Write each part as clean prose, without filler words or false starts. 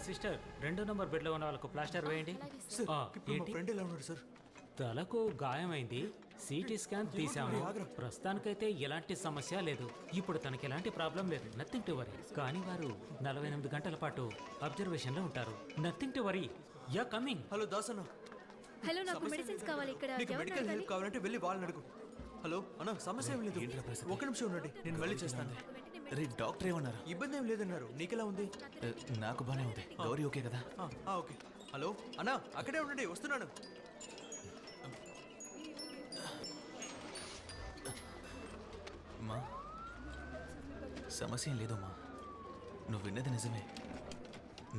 Sister 2 number బెడ్లో ఉన్న వాళ్ళకు plaster వేయండి. ఫ్రెండ్ ఎలా ఉన్నాడు సార్? తలకు గాయమైంది, సిటీ స్కాన్ తీసాము. ప్రస్తుతానికైతే ఎలాంటి సమస్య లేదు. ఇప్పుడు తనకి ఎలాంటి ప్రాబ్లం లేదు, నథింగ్ టు వరీ. కానీ వారు 48 గంటల పాటు అబ్జర్వేషన్ లో ఉంటారు. Nothing to worry. Yeah coming. Hello Dasanna. Hello, నాకు మెడిసిన్స్ కావాలి. ఇక్కడ నీకు మెడికల్ హెల్ప్ కావాలంటే వెళ్ళి వాళ్ళని అడుగు. హలో అన్న, సమస్య ఏం లేదు. ఒక నిమిషం ఉండండి, నేను వెళ్ళి చేస్తాను. రే, డాక్టర్ ఏమన్నారు? ఇబ్బంది ఏం లేదన్నారు. నీకెలా ఉంది? నాకు బానే ఉంది. గౌరీ ఓకే కదా? ఓకే. హలో అన్న, అక్కడే ఉండండి, వస్తున్నాను. మా సమస్య ఏం లేదమ్మా, నువ్వు విన్నది నిజమే.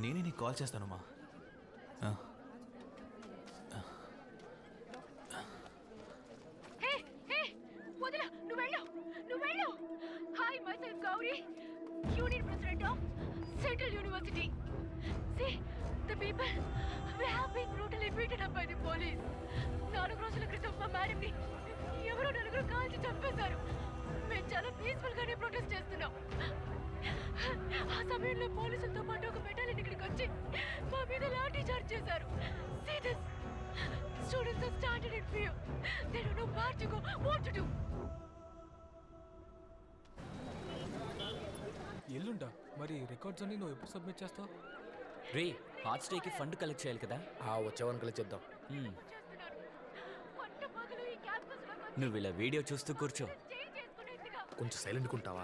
నేనే నీకు కాల్ చేస్తాను మా. Hi, myself Gauri, Union President of Central University. See, the people, we have been brutally beaten up by the police. 4 రోజుల క్రితం మా మేడంని ఎవరో 4 కాల్చి చంపేశారు. మేము చాలా పీస్ఫుల్ గానే ప్రొటెస్ట్ చేస్తున్నాం. ఆ సమయంలో పోలీసులతో పాటు ఒక బెటాలియన్ ఇక్కడికి వచ్చి మా మీద లాఠీ చార్జ్ చేశారు. See this, students are standing in fear. They don't know where to go, what to do. ఎల్లుండా మరి రికార్డ్స్ అన్ని నువ్వు ఎప్పుడు సబ్మిట్ చేస్తావు? రే, హార్ట్ స్టేకి ఫండ్ కలెక్ట్ చేయాలి కదా. వచ్చేవాన్ని కలెక్ట్ చేద్దాం. నువ్వు ఇలా వీడియో చూస్తూ కూర్చో. కొంచెం సైలెంట్ కుంటావా?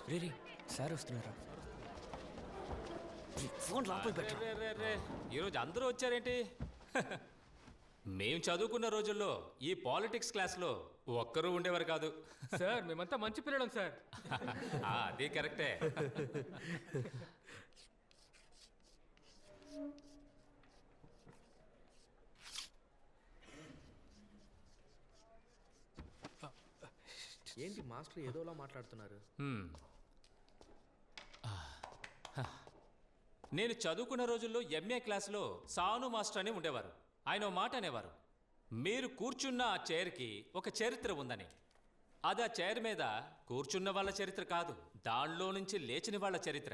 రే రే, సార్ వస్తున్నారా? ఫోన్ లోపల పెట్టు. ఈరోజు అందరూ వచ్చారేంటి? మేం చదువుకున్న రోజుల్లో ఈ పాలిటిక్స్ క్లాస్లో ఒక్కరూ ఉండేవారు కాదు సార్. మేమంతా మంచి పిల్లలం సార్. అది కరెక్టే. ఏంటి మాస్టర్ ఏదోలా మాట్లాడుతున్నారు? నేను చదువుకున్న రోజుల్లో ఎంఏ క్లాస్లో సాను మాస్టర్ అని ఉండేవారు. ఆయన ఓ మాట అనేవారు, మీరు కూర్చున్న ఆ చైర్కి ఒక చరిత్ర ఉందని. అది ఆ చైర్ మీద కూర్చున్న వాళ్ళ చరిత్ర కాదు, దానిలో నుంచి లేచిన వాళ్ళ చరిత్ర.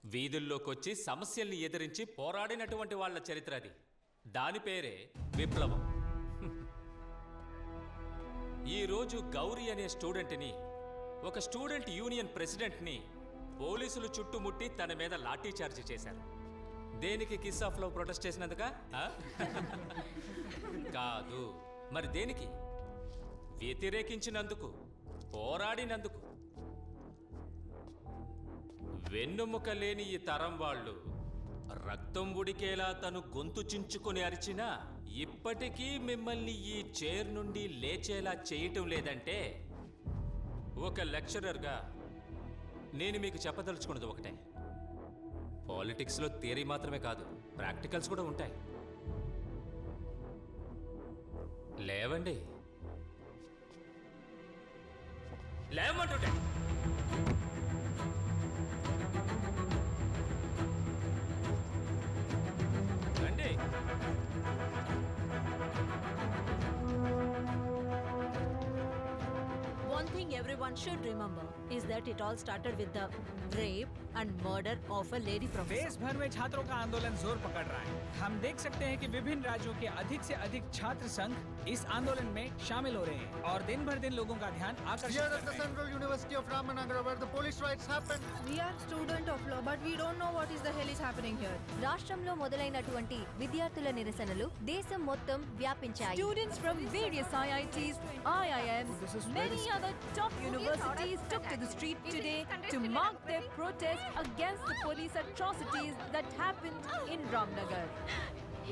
వీధుల్లోకి వచ్చి సమస్యల్ని ఎదిరించి పోరాడినటువంటి వాళ్ళ చరిత్ర అది. దాని పేరే విప్లవం. ఈరోజు గౌరీ అనే స్టూడెంట్ని, ఒక స్టూడెంట్ యూనియన్ ప్రెసిడెంట్ని పోలీసులు చుట్టుముట్టి తన మీద లాఠీ చార్జ్ చేశారు. దేనికి? కిస్ ఆఫ్ లవ్ ప్రొటెస్ట్ చేసినందుక? కాదు. మరి దేనికి? వ్యతిరేకించినందుకు, పోరాడినందుకు. వెన్నుముక లేని ఈ తరం వాళ్ళు రక్తం ఉడికేలా తను గొంతు చించుకొని అరిచినా ఇప్పటికీ మిమ్మల్ని ఈ చైర్ నుండి లేచేలా చేయటం లేదంటే, ఒక లెక్చరర్గా నేను మీకు చెప్పదలుచుకున్నది ఒకటే, పాలిటిక్స్లో థియరీ మాత్రమే కాదు, ప్రాక్టికల్స్ కూడా ఉంటాయి. లేవండి, లేవమంటుంటే. రండి. One thing everyone should remember is that it all started with the rape and murder of a lady professor. देश भर में छात्रों का आंदोलन जोर पकड़ रहा है. हम देख सकते हैं कि विभिन्न राज्यों के अधिक से अधिक छात्र संघ इस आंदोलन में शामिल हो रहे हैं और दिन भर दिन लोगों का ध्यान आकर्षित कर रहे हैं. Central University of Ramanagara, where the police riots happened. We are student of law, but we don't know what is the hell is happening here. రాష్ట్రంలో మొదలైనటువంటి విద్యార్థుల నిరసనలు దేశం మొత్తం వ్యాపించాయి. Students from various IITs, IIMs, many other top universities took to the street today to mark their protest against the police atrocities that happened in Ramnagar.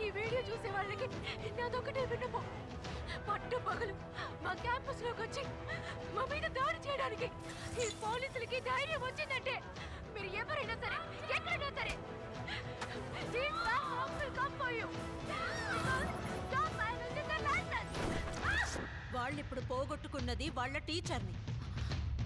ఈ video చూసే వాళ్ళకి నాదొకటే విన్నపం, పట్టు పగలు మా క్యాంపస్ లోకి వచ్చి మా మీద దాడి చేయడానికి ఈ పోలీసులకి ధైర్యం వచ్చిందంటే, మీరు ఎవరైనా సరే ఎక్కడైనా సరే, these bad will come for you. Stop violence in the license. వాళ్ళిప్పుడు పోగొట్టుకున్నది వాళ్ళ టీచర్ని.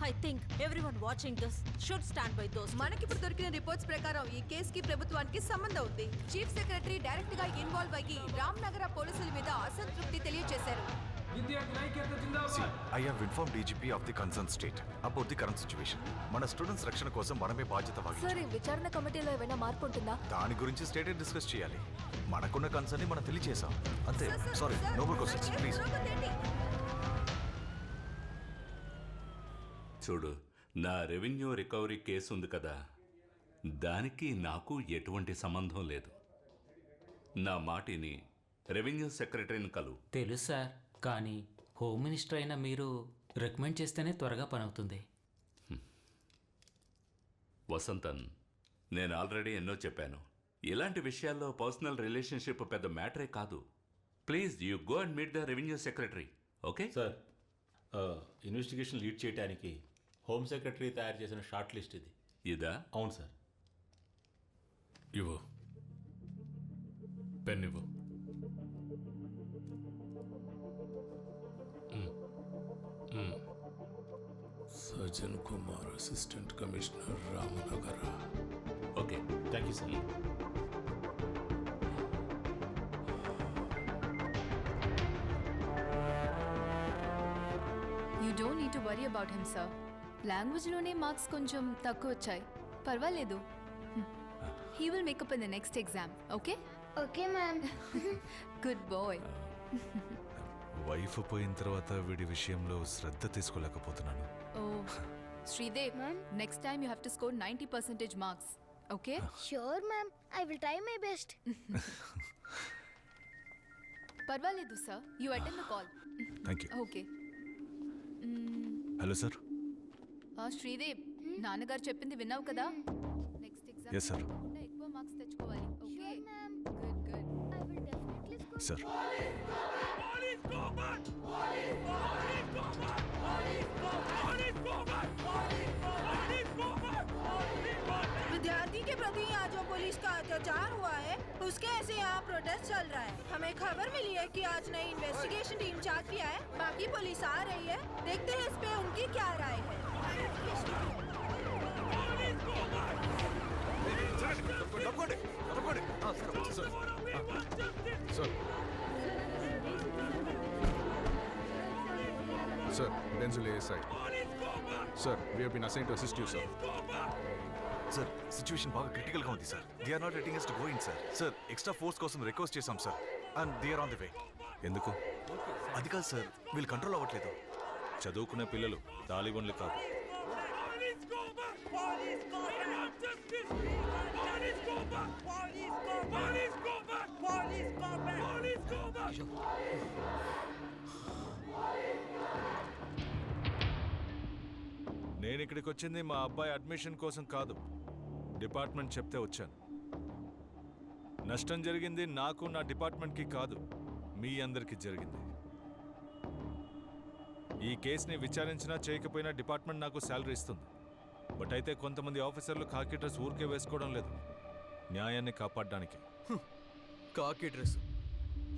I think everyone watching this should stand by those. మనకిప్పుడు దొరికిన రిపోర్ట్స్ ప్రకారం ఈ కేసుకి ప్రభుత్వానికి సంబంధం ఉంది. చీఫ్ సెక్రటరీ డైరెక్ట్ గా ఇన్వాల్వ్ అయ్యి రామ్నగర పోలీసుల మీద అసంతృప్తి తెలియజేశారు. See, I have informed DGP of the concerned state about the current situation. మన స్టూడెంట్స్ రక్షణ కోసం మనమే బాధ్యత వహించాలి. సార్ ఈ విచారణ కమిటీలో ఏమైనా మార్పు ఉంటుందా? దాని గురించి స్టేట్ డిస్కస్ చేయాలి. మనకున్న కన్సర్న్ ని మనం తెలియజేసాం అంతే. Sorry, no more questions please. చూడు, నా రెవెన్యూ రికవరీ కేసు ఉంది కదా, దానికి నాకు ఎటువంటి సంబంధం లేదు. నా మాటిని రెవెన్యూ సెక్రటరీని కలు. తెలుసు సార్, కానీ హోమ్ మినిస్టర్ అయిన మీరు రికమెండ్ చేస్తేనే త్వరగా పని అవుతుంది. వసంతన్, నేను ఆల్రెడీ ఎన్నో చెప్పాను, ఇలాంటి విషయాల్లో పర్సనల్ రిలేషన్షిప్ పెద్ద మ్యాటరే కాదు. Please you go and meet the revenue secretary. Okay sir, investigation lead చేయడానికి హోమ్ సెక్రటరీ తయారు చేసిన షార్ట్ లిస్ట్ ఇది. ఇదా? అవును సార్. ఇవ్వు, పెన్ ఇవ్వు. Sajjan Kumar, assistant commissioner, Ramanagara. Okay, thank you sir. You don't need to worry about him, sir. లాంగ్వేజ్లోనే marks కొంచెం తక్కువ వచ్చాయి, పర్వాలేదు. He will make up in the next exam, okay? Okay ma'am. Good boy. Wife పోయిన తర్వాత వీడి విషయంలో శ్రద్ధ తీసుకోలేకపోతున్నాను. Oh, Sridev, next time you have to score 90% marks, okay? Sure ma'am, I will try my best. పర్వాలేదు sir, you attend the call. Thank you. Okay. Hello sir. Sridev, నాన్నగారు చెప్పింది విన్నావు కదా? Next exam Yes, sir. ఎక్కువ మార్క్స్ తెచ్చుకోవాలి, ఓకే? Ma'am, good good. I will definitely score. Sir, विद्यार्थी के प्रति यहाँ जो पुलिस का अत्याचार हुआ है, उसके ऐसे यहाँ प्रोटेस्ट चल रहा है. हमें खबर मिली है कि आज नई इन्वेस्टिगेशन टीम चार्ज किया है. बाकी पुलिस आ रही है, देखते हैं इस पे उनकी क्या राय है. Sir, Denzil ASI. Sir, we have been assigned to assist you, sir. Sir situation బాగా క్రిటికల్ గా ఉంది sir. They are not letting us to go in sir. Sir extra force కోసం రిక్వెస్ట్ చేశాం sir, and they are on the way. ఎందుకు? అది కాదు sir, వీళ్ళు control అవ్వట్లేదు. చదువుకునే పిల్లలు, తాలిబన్లు కాదు. నేను ఇక్కడికి వచ్చింది మా అబ్బాయి అడ్మిషన్ కోసం కాదు, డిపార్ట్మెంట్ చెప్తే వచ్చాను. నష్టం జరిగింది నాకు, నా డిపార్ట్మెంట్కి కాదు, మీ అందరికీ జరిగింది. ఈ కేసుని విచారించినా చేయకపోయినా డిపార్ట్మెంట్ నాకు శాలరీ ఇస్తుంది. బట్ అయితే కొంతమంది ఆఫీసర్లు కాకి డ్రెస్ ఊరికే వేసుకోవడం లేదు, న్యాయాన్ని కాపాడడానికి. కాకి డ్రెస్,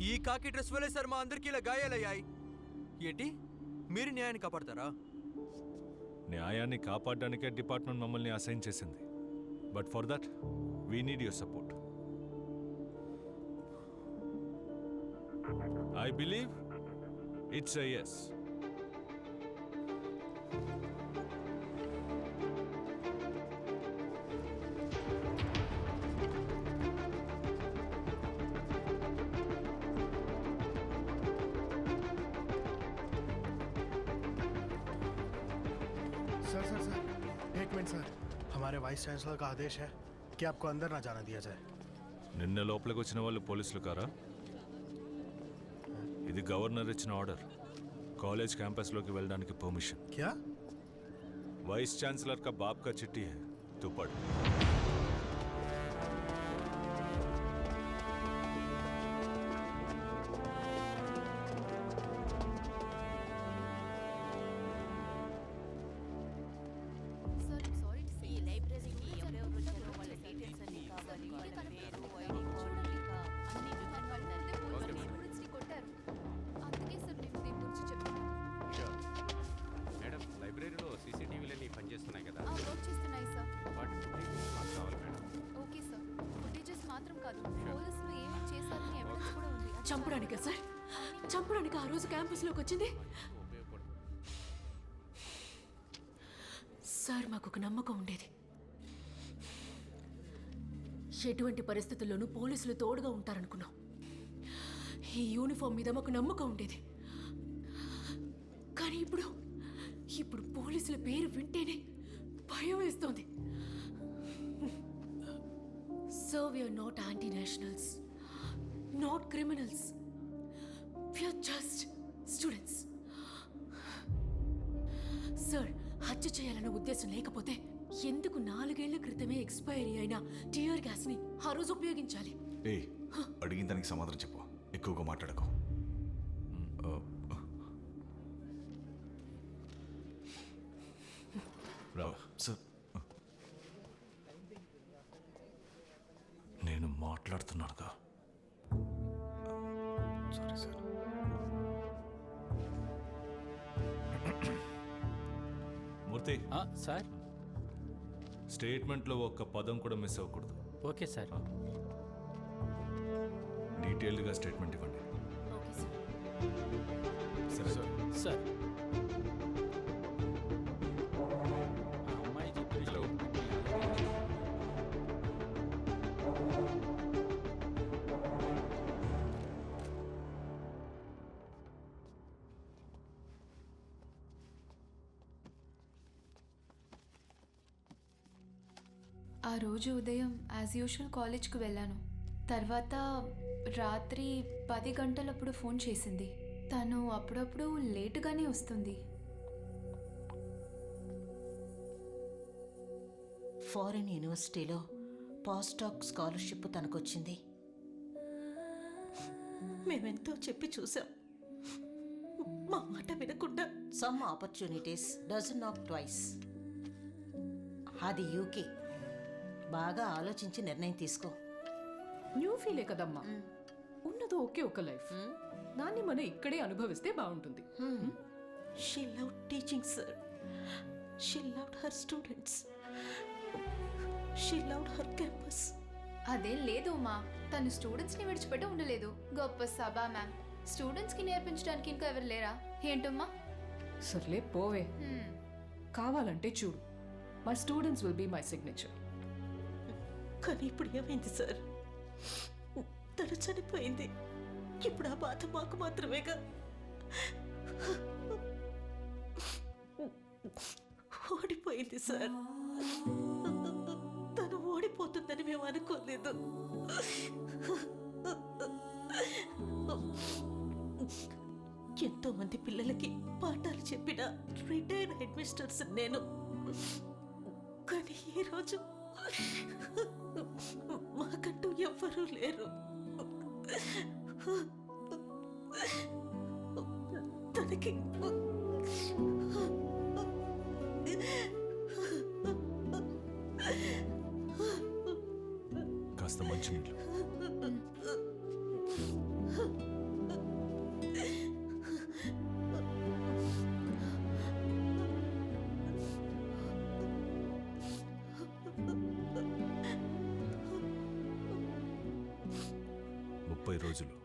ఈ కాకి డ్రెస్ వల్లే సార్ మా అందరికీ ఇలా గాయాలయ్యాయి. ఏంటి, మీరు న్యాయాన్ని కాపాడతారా? న్యాయాన్ని కాపాడడానికే డిపార్ట్మెంట్ మమ్మల్ని అసైన్ చేసింది. But for that we need your support. I believe it's a yes. Sir sir sir, एक मिनट सर. हमारे वाइस चांसलर का आदेश है कि आपको अंदर ना जाना दिया जाए. నిన్న లోపలికి వచ్చిన వాళ్ళు పోలీసులు కారా? ఇది గవర్నర్ ఇచ్చిన ఆర్డర్. కాలేజ్ క్యాంపస్లోకి వెళ్ళడానికి పర్మిషన్. क्या? वाइस चांसलर का बाप का चिट्ठी है, तू पढ़. చంపడానికా సార్? చంపడానికి ఆ రోజు క్యాంపస్లోకి వచ్చింది? సార్, మాకు ఒక నమ్మకం ఉండేది. ఎటువంటి పరిస్థితుల్లోనూ పోలీసులు తోడుగా ఉంటారనుకున్నాం. ఈ యూనిఫామ్ మీద మాకు నమ్మకం ఉండేది. కానీ ఇప్పుడు పోలీసుల పేరు వింటేనే భయం వేస్తోంది. So we're not anti nationals, not criminals, we're just students. Sir, హత్య చేయాలన్న ఉద్దేశం లేకపోతే ఎందుకు 4 ఏళ్ల క్రితమే ఎక్స్పైరీ అయిన టియర్ గ్యాస్ ని ఆ రోజు ఉపయోగించాలి? అడిగిన దానికి సమాధానం చెప్పు, ఎక్కువగా మాట్లాడకు. సార్, నేను మాట్లాడుతున్నానుగా. Sorry sir. మూర్తి సార్, స్టేట్మెంట్లో ఒక్క పదం కూడా మిస్ అవ్వకూడదు. Okay sir. డీటెయిల్డ్గా స్టేట్మెంట్ ఇవ్వండి. సరే సార్. సార్, అమ్మాయి చెప్పిన ఆ రోజు ఉదయం యాజ్ యూజువల్ కాలేజ్కి వెళ్ళాను. తర్వాత రాత్రి 10 గంటలప్పుడు ఫోన్ చేసింది. తను అప్పుడప్పుడు లేటుగానే వస్తుంది. ఫారిన్ యూనివర్సిటీలో పోస్ట్ డాక్ స్కాలర్షిప్ తనకొచ్చింది. మేమెంతో చెప్పి చూసాం, మా మాట వినకుండా. Some opportunities doesn't knock twice. అది యూకే. బాగా ఆలోచించి నిర్ణయం తీసుకో. న్యూ ఫీలే కదమ్మా, ఉన్నదో ఒకే ఒక లైఫ్. దాన్ని మనం ఇక్కడే అనుభవిస్తే బాగుంటుంది. She love teaching sir. She loved her students. She loved her campus. అదేం లేదు మా, తను స్టూడెంట్స్ని విడిచిపెట్టి ఉండలేదు. గొప్ప సభా మ్యామ్. స్టూడెంట్స్కి నేర్పించడానికి ఇంకా ఎవరు లేరా ఏంటమ్మా? సర్లే పోవే. కావాలంటే చూడు, my students will be my signature. కానీ ఇప్పుడు ఏమైంది సార్? తను చనిపోయింది. ఇప్పుడు ఆ బాధ మాకు మాత్రమేగా. ఓడిపోయింది సార్. తను ఓడిపోతుందని మేము అనుకోలేదు. ఎంతో మంది పిల్లలకి పాఠాలు చెప్పిన రిటైర్డ్ హెడ్ మిస్టర్స్ నేను. కానీ ఈరోజు మాకంటూ ఎవ్వరూ లేరు. తనకి కాస్త మంచినీళ్ళు. రోజులు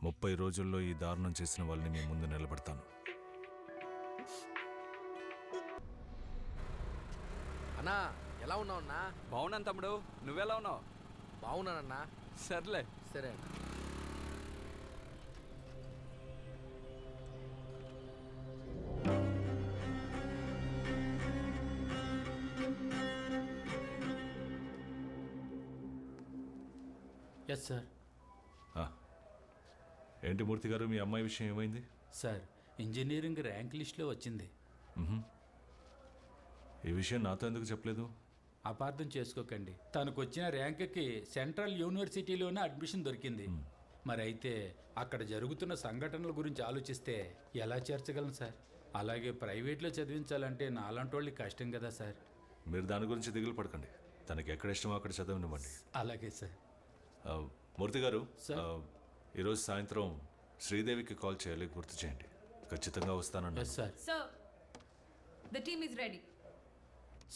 30 రోజుల్లో ఈ దారుణం చేసిన వాళ్ళని మీ ముందు నిలబెడతాను. అన్నా, ఎలా ఉన్నావు అన్నా? బాగున్నాను తమ్ముడు, నువ్వెలా ఉన్నావు? బాగున్నానన్నా. సర్లే. సరే అన్న. Yes sir. ఏంటి మూర్తి గారు, మీ అమ్మాయి విషయం ఏమైంది? సార్, ఇంజనీరింగ్ ర్యాంక్ లిస్ట్లో వచ్చింది. ఈ విషయం నాతో ఎందుకు చెప్పలేదు? అపార్థం చేసుకోకండి, తనకు వచ్చిన ర్యాంక్కి సెంట్రల్ యూనివర్సిటీలోనే అడ్మిషన్ దొరికింది. మరి అయితే అక్కడ జరుగుతున్న సంఘటనల గురించి ఆలోచిస్తే ఎలా చేర్చగలను సార్? అలాగే ప్రైవేట్లో చదివించాలంటే నాలాంటి వాళ్ళకి కష్టం కదా సార్. మీరు దాని గురించి దిగులు పడకండి, తనకి ఎక్కడ ఇష్టమో అక్కడ చదవనివ్వండి. అలాగే సార్. మూర్తి గారు, ఈరోజు సాయంత్రం శ్రీదేవికి కాల్ చేయాలి, గుర్తు చేయండి. ఖచ్చితంగా వస్తానన్నా. Sir. Sir, the team is ready.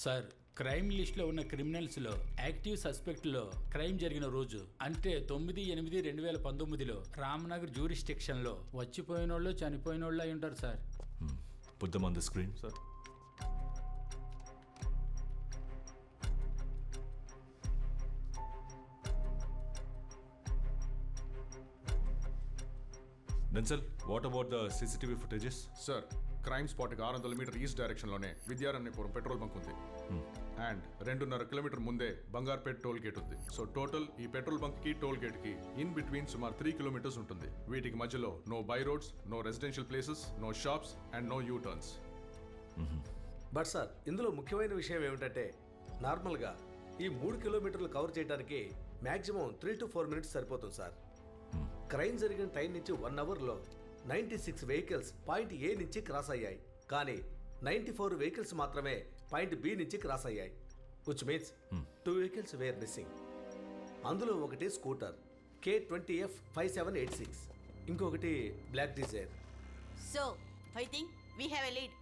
Sir, crime లిస్ట్లో ఉన్న క్రిమినల్స్లో యాక్టివ్ సస్పెక్ట్లో క్రైమ్ జరిగిన రోజు అంటే 9/8/2019లో రామ్నగర్ జ్యూరిస్టిక్షన్లో వచ్చిపోయిన వాళ్ళు చనిపోయిన వాళ్ళు అయి ఉంటారు sir. Put them on the screen. Sir. Denzel, what about the CCTV footages? Sir crime స్పాట్కి 600 మీటర్ ఈస్ట్ డైరెక్షన్లోనే విద్యారణ్యపురం పెట్రోల్ బంక్ ఉంది అండ్ 2.5 కిలోమీటర్ ముందే బంగార్పేట్ టోల్ గేట్ ఉంది. సో టోటల్ ఈ పెట్రోల్ బంక్కి టోల్ గేట్కి ఇన్ బిట్వీన్ సుమారు 3 కిలోమీటర్స్ ఉంటుంది. వీటికి మధ్యలో no by roads, no residential places, no shops and no U turns. But sir ఇందులో ముఖ్యమైన విషయం ఏమిటంటే నార్మల్గా ఈ 3 కిలోమీటర్లు కవర్ చేయడానికి మ్యాక్సిమం 3 to 4 మినిట్స్ సరిపోతుంది సార్. క్రైమ్ జరిగిన టైం నుంచి 1 అవర్లో 96 వెహికల్స్ పాయింట్ ఏ నుంచి క్రాస్ అయ్యాయి, కానీ 94 వెహికల్స్ మాత్రమే పాయింట్ బి నుంచి క్రాస్ అయ్యాయి. Which means 2 vehicles were missing. అందులో ఒకటి స్కూటర్ K20F 5786, ఇంకొకటి black Dzire. So, I think we have a lead.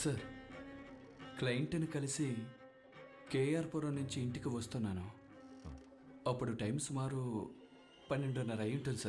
Sir క్లయింట్ని కలిసి కేఆర్పురం నుంచి ఇంటికి వస్తున్నాను. అప్పుడు టైం సుమారు 12:30 అయి ఉంటుంది సార్.